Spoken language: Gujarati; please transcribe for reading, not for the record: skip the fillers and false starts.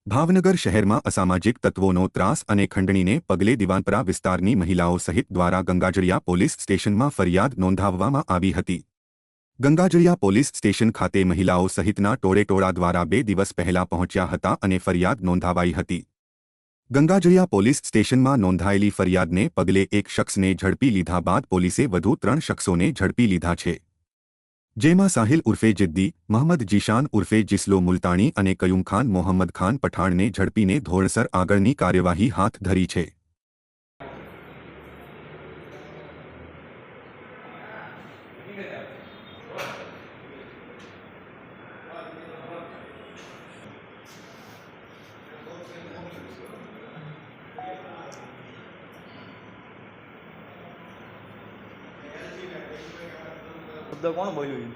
ભાવનગર શહેરમાં અસામાજિક તત્વોનો ત્રાસ અને ખંડણીને પગલે દિવાનપરા વિસ્તારની મહિલાઓ સહિત દ્વારા ગંગાજળિયા પોલીસ સ્ટેશનમાં ફરિયાદ નોંધાવવામાં આવી હતી। ગંગાજળિયા પોલીસ સ્ટેશન ખાતે મહિલાઓ સહિતના ટોળેટોળા દ્વારા 2 દિવસ પહેલા પહોંચ્યા હતા અને ફરિયાદ નોંધાવાઈ હતી। ગંગાજળિયા પોલીસ સ્ટેશનમાં નોંધાયેલી ફરિયાદને પગલે એક શખ્સને ઝડપી લીધા બાદ પોલીસે વધુ 3 શખ્સોને ઝડપી લીધા છે, જેમાં સાહિલ ઉર્ફે જિદ્દી, મોહમ્મદ જીશાન ઉર્ફે જિસ્લો મુલતાણી અને કયુમ ખાન મોહમ્મદ ખાન પઠાણને ઝડપીને ધોરણસર આગળની કાર્યવાહી હાથ ધરી છે। શબ્દ કોણ બોલ્યું?